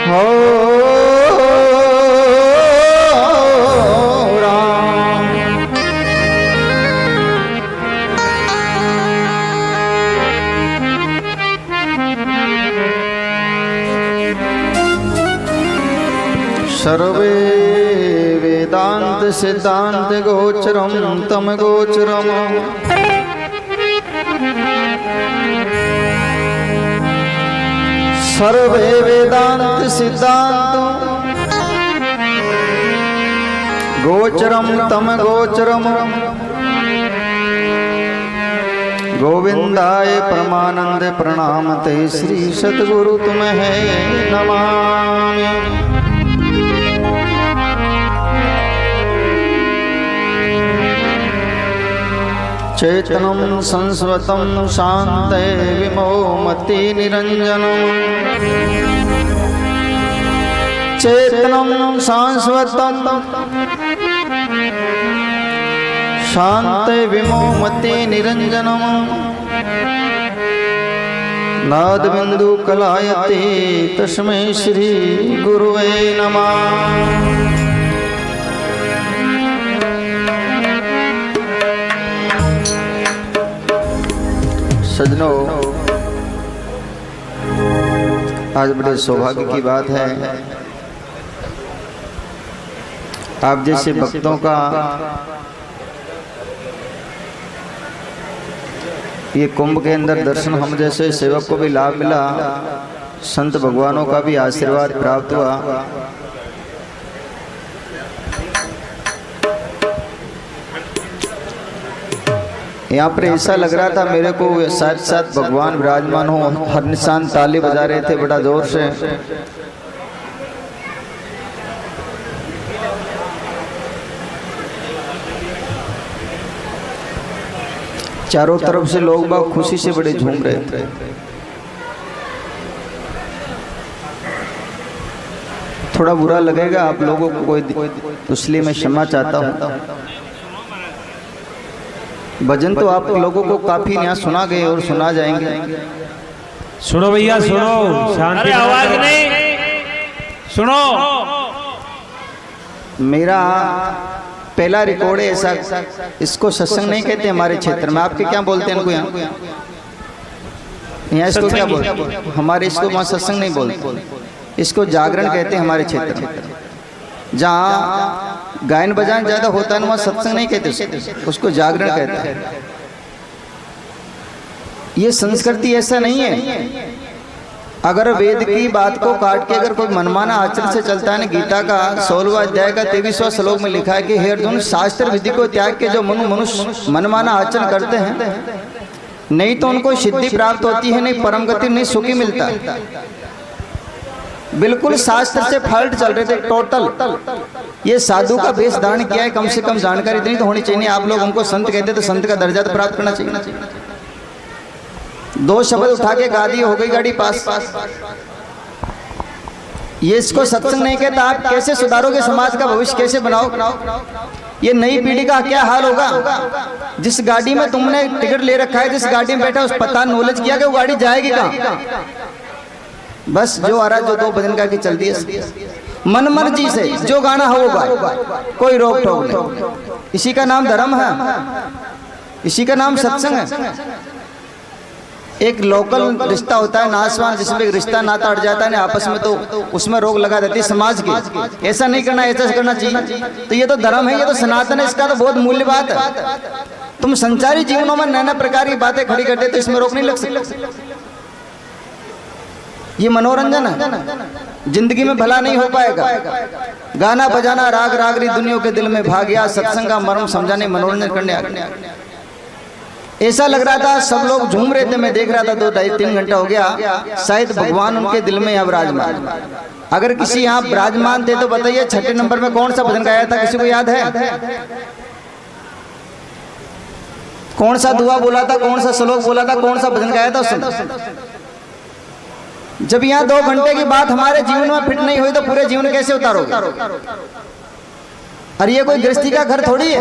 हो राम। सर्वे वेदांत सिद्धांत गोचरम तम गोचरम सर्वे वेदांत सिद्धांत गोचरम तम गोचरम गोविंदाय परमानंद प्रणामते श्री सद्गुरु तुम्हें नमामि। चेतनं संस्वतं शान्ते विमोमति निरञ्जनम् चेतनं संस्वतं शान्ते विमोमति निरञ्जनम् नादबिन्दु कलायते तस्मै श्री गुरुवे नमः। सजनों, आज बड़े सौभाग्य की बात है, आप जैसे भक्तों का ये कुंभ के अंदर दर्शन हम जैसे सेवक को भी लाभ मिला, संत भगवानों का भी आशीर्वाद प्राप्त हुआ। यहाँ पर ऐसा लग रहा था मेरे को साथ साथ भगवान विराजमान हो, हर निशान ताली बजा रहे थे बड़ा जोर से। चारों तरफ से लोग बाग खुशी से बड़े झूम रहे थे। थोड़ा बुरा लगेगा आप लोगों को कोई, इसलिए मैं क्षमा चाहता हूँ। भजन तो आप लोगों को काफी यहाँ सुना गए और सुना जाएंगे। सुनो भैया सुनो, शांति। अरे आवाज नहीं, सुनो। मेरा पहला रिकॉर्ड है ऐसा, इसको सत्संग नहीं कहते हमारे क्षेत्र में। आपके क्या बोलते हैं इनको? यहाँ इसको क्या बोलते हैं? हमारे इसको वहाँ सत्संग नहीं बोलते, इसको जागरण कहते हैं हमारे क्षेत्र में। जहाँ गायन बजान ज्यादा होता है ना, वहाँ सत्संग नहीं कहते उसको जागरण कहते हैं। ये संस्कृति ऐसा नहीं है। अगर वेद की बात को काट के अगर कोई मनमाना आचरण से चलता है ना, गीता का 16वां अध्याय का 23वां श्लोक में लिखा है कि हे अर्जुन, शास्त्र विधि को त्याग के जो मनुष्य मनमाना आचरण करते हैं, नहीं तो उनको सिद्धि प्राप्त होती है, नहीं परम गति, नहीं सुखी मिलता। बिल्कुल शास्त्र से फल्ट चल रहे थे टोटल। ये साधु का वेश धारण किया है, कम से कम जानकारी इतनी तो होनी चाहिए। आप लोग हमको संत कहते तो संत का दर्जा तो प्राप्त करना चाहिए। दो शब्द उठा के गा दी, हो गई गाड़ी पास। ये इसको सत्संग नहीं कहता। आप कैसे सुधारोगे समाज का भविष्य, कैसे बनाओ? ये नई पीढ़ी का क्या हाल होगा? जिस गाड़ी में तुमने टिकट ले रखा है, जिस गाड़ी में बैठा, उस पता नॉलेज किया कि वो गाड़ी जाएगी कहाँ? बस जो आ रहा, जो दो भजन गा के चल दिए, मन मर्जी से जो गाना हो वो गाए, कोई रोक टोक नहीं। इसी का नाम धर्म है, इसी का नाम सत्संग है। एक लोकल रिश्ता होता है नासवान, जिसमें एक रिश्ता नाता अट जाता है ना आपस में, तो उसमें रोक लगा देती है समाज की। ऐसा नहीं करना, ऐसा करना चाहिए। तो ये तो धर्म है, ये तो सनातन है, इसका तो बहुत मूल्य बात है। तुम संसारी जीवनों में नाना प्रकार की बातें खड़ी करते तो इसमें रोक नहीं लग सकती। ये मनोरंजन है, जिंदगी में भला नहीं हो पाएगा। गाना बजाना राग रागरी दुनिया के दिल में भाग गया, सत्संग का मर्म समझाने मनोरंजन करने आ गया। ऐसा लग रहा था सब लोग झूम रहे थे, मैं देख रहा था 2-2.5-3 घंटा हो गया, शायद भगवान उनके दिल में यहाँ विराजमान। अगर किसी यहाँ विराजमान थे तो बताइए 6 नंबर में कौन सा भजन गाया था? किसी को याद है? कौन सा दुआ बोला था, कौन सा श्लोक बोला था, कौन सा भजन गाया था? जब यहाँ 2 घंटे की बात हमारे जीवन में फिट नहीं हुई तो पूरे जीवन कैसे उतारोगे? अरे ये कोई गृहस्थी का घर थोड़ी है,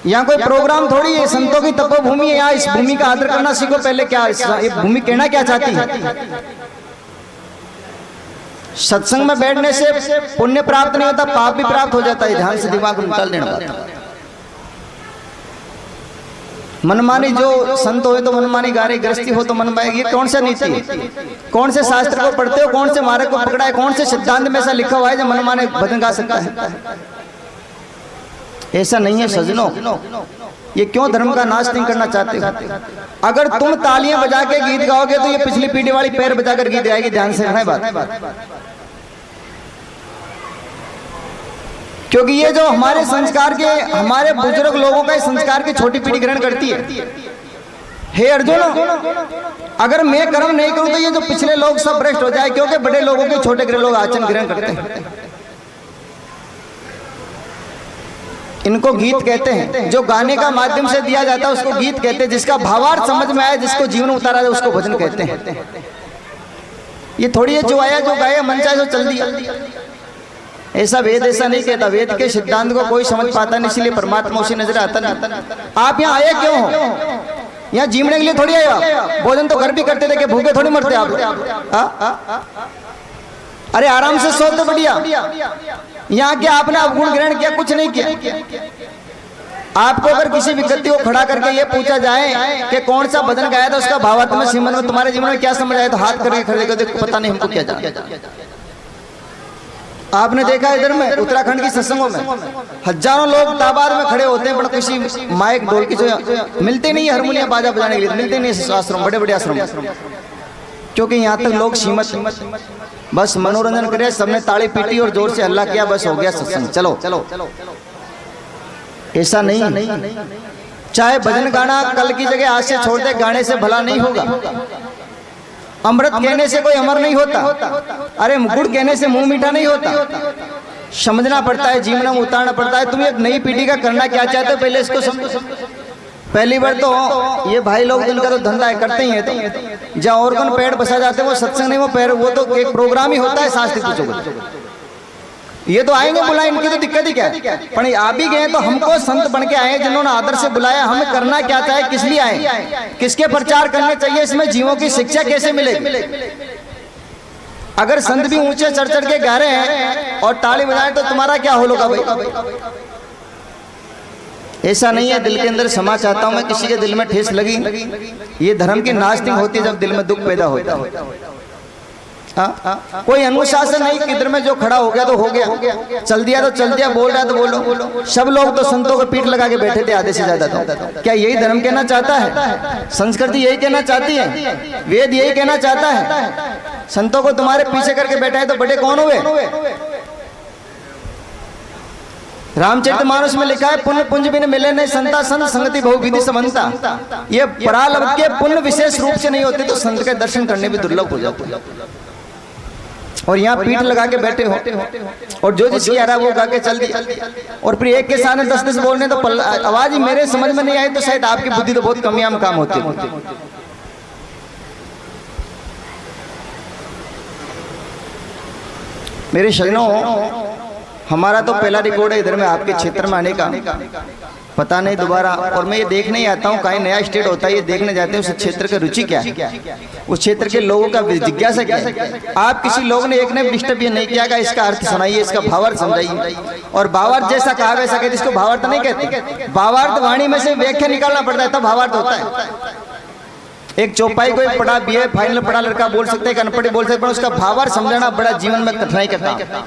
यहाँ कोई प्रोग्राम थोड़ी है, संतों की तपोभूमि है। यहाँ इस भूमि का आदर करना सीखो पहले। क्या ये भूमि कहना क्या चाहती है? सत्संग में बैठने से पुण्य प्राप्त नहीं होता, पाप भी प्राप्त हो जाता है। ध्यान से दिमाग को निकाल देना। मनमानी जो संत हो तो मनमानी गा रही, गृहस्थी हो तो मनमानी, ये कौन सा नीति है? कौन से शास्त्र को पढ़ते हो? कौन से मार्ग को पकड़ा है? कौन से सिद्धांत में ऐसा लिखा हुआ है जो मनमाने भजन गा सकता है? ऐसा नहीं है सजनों। ये क्यों धर्म का नाश नहीं करना चाहते हो? अगर तुम तालियां बजा के गीत गाओगे तो ये पिछली पीढ़ी वाली पैर बजाकर गीत गाएगी। ध्यान से है बात। क्योंकि ये जो हमारे संस्कार के, हमारे बुजुर्ग लोगों का संस्कार की छोटी पीढ़ी ग्रहण करती है। हे अर्जुन, अगर मैं कर्म नहीं करूं तो ये जो पिछले लोग सब भ्रष्ट हो जाए, क्योंकि बड़े लोगों के छोटे लोग आचरण ग्रहण करते हैं। इनको गीत कहते हैं। जो गाने का माध्यम से दिया जाता है उसको गीत कहते हैं। जिसका भावार्थ समझ में आया, जिसको जीवन उतारा जाए उसको भजन कहते हैं। ये थोड़ी है जो आया जो गाया मन चाहे जो चल दिया। ऐसा वेद ऐसा नहीं कहता। वेद के सिद्धांत को कोई समझ पाता नहीं, इसलिए परमात्मा उसे नजर आता नहीं। आप यहाँ आए क्यों हो? यहाँ जीवने के लिए थोड़ी आए। भोजन तो घर भी करते थे कि भूखे थोड़ी मरते आप। अरे आराम से सोते बढ़िया। यहाँ क्या आपने अवगुण ग्रहण किया? कुछ नहीं किया। आपको अगर किसी विकृति को खड़ा करके ये पूछा जाए कि कौन सा भजन गाया था, उसका भावार्थ में श्रीमन में तुम्हारे जीवन में क्या समझ आया, तो हाथ करके खड़े कर देखो, पता नहीं हमको क्या जाना। आपने देखा इधर में उत्तराखंड की सत्संगों में हजारों लोग तादाद में खड़े होते हैं, पर किसी माइक ढोल की जो मिलते नहीं, हारमोनियम बाजा बजाने के लिए मिलते नहीं आश्रम, बड़े बड़े आश्रम। क्योंकि यहाँ तक लोग सीमित, बस मनोरंजन करे, सबने ताली पीटी और जोर से हल्ला किया, बस हो गया सत्संग, चलो। ऐसा नहीं। चाहे भजन गाना कल की जगह आज से छोड़ दे, गाने से भला नहीं होगा। अमृत कहने से कोई अमर नहीं होता। अरे गुड़ कहने से मुंह मीठा नहीं होता। समझना पड़ता है, जीवन में उतारना पड़ता है। तुम एक नई पीढ़ी का करना क्या चाहते हो पहले इसको समझो। पहली बार तो ये भाई लोग जिनका तो धंधा है करते ही है, तो जहाँ ऑर्गन पैड बसा जाते हैं वो सत्संग नहीं, वो पैर, वो तो एक प्रोग्राम ही होता है सांस्कृतिक। ये तो आएंगे बुलाए, इनकी तो दिक्कत ही क्या है। पर आ भी गए तो हमको संत बन के आए, जिन्होंने आदर से बुलाया। हमें करना क्या चाहे, किस लिए आए, किसके प्रचार करने चाहिए, इसमें जीवों की शिक्षा कैसे मिलेगी। अगर संत भी ऊंचे चढ़ चढ़ के गा रहे हैं और ताली बजाए तो तुम्हारा क्या होगा भाई? ऐसा नहीं है। दिल के अंदर समा चाहता हूं मैं, किसी के दिल में ठेस लगी। ये धर्म की नास्तिक होती है जब दिल में दुख पैदा होता है। कोई अनुशासन नहीं, किधर में जो खड़ा हो गया तो हो गया, चल दिया तो चल दिया, बोल रहा तो बोलो। सब लोग तो संतों को पीठ लगा के बैठे थे आधे से ज्यादा। तो क्या यही धर्म कहना चाहता है? संस्कृति यही कहना चाहती है? वेद यही कहना चाहता है? संतों को तुम्हारे पीछे करके बैठा है तो बड़े कौन हुए? रामचरितमानस में लिखा है, पुण्य पुंज बिन मिले नहीं संता, संत संगति बहु विधि समन्ता। ये परालब्ध के पुण्य विशेष रूप से नहीं होते तो संत के दर्शन करने भी दुर्लभ हो जाते। और यहाँ पीठ लगा के बैठे हो और जो जिसकी आ रहा है वो गा के चल दिया। और फिर एक के सामने 10-10 बोलने तो आवाज ही मेरे समझ में नहीं आई, तो शायद आपकी बुद्धि तो बहुत कमियाम काम होती है। मेरे शरणों, हमारा तो पहला रिकॉर्ड है इधर में आपके क्षेत्र में आने का, पता नहीं दोबारा। और मैं ये देखने ही आता हूँ, कहीं नया स्टेट होता है, ये देखने जाते हैं उस क्षेत्र की रुचि क्या है, उस क्षेत्र के लोगों का जिज्ञासा क्या है। आप किसी लोग ने एक ने डिस्टर्ब ये नहीं किया, इसका अर्थ सुनाइए, इसका भावार्थ समझाइए। और भावार्थ जैसा कहा वैसा कहते, इसको भावार्थ नहीं कहते। भावार्थ वाणी में से व्याख्या निकालना पड़ता है, तब भावार्थ होता है। एक चौपाई को एक पढ़ा BA फाइनल पढ़ा लड़का बोल सकता है, एक अनपढ़ बोल सकता है, पर उसका भावार्थ समझना बड़ा जीवन में कठिनाई करता है।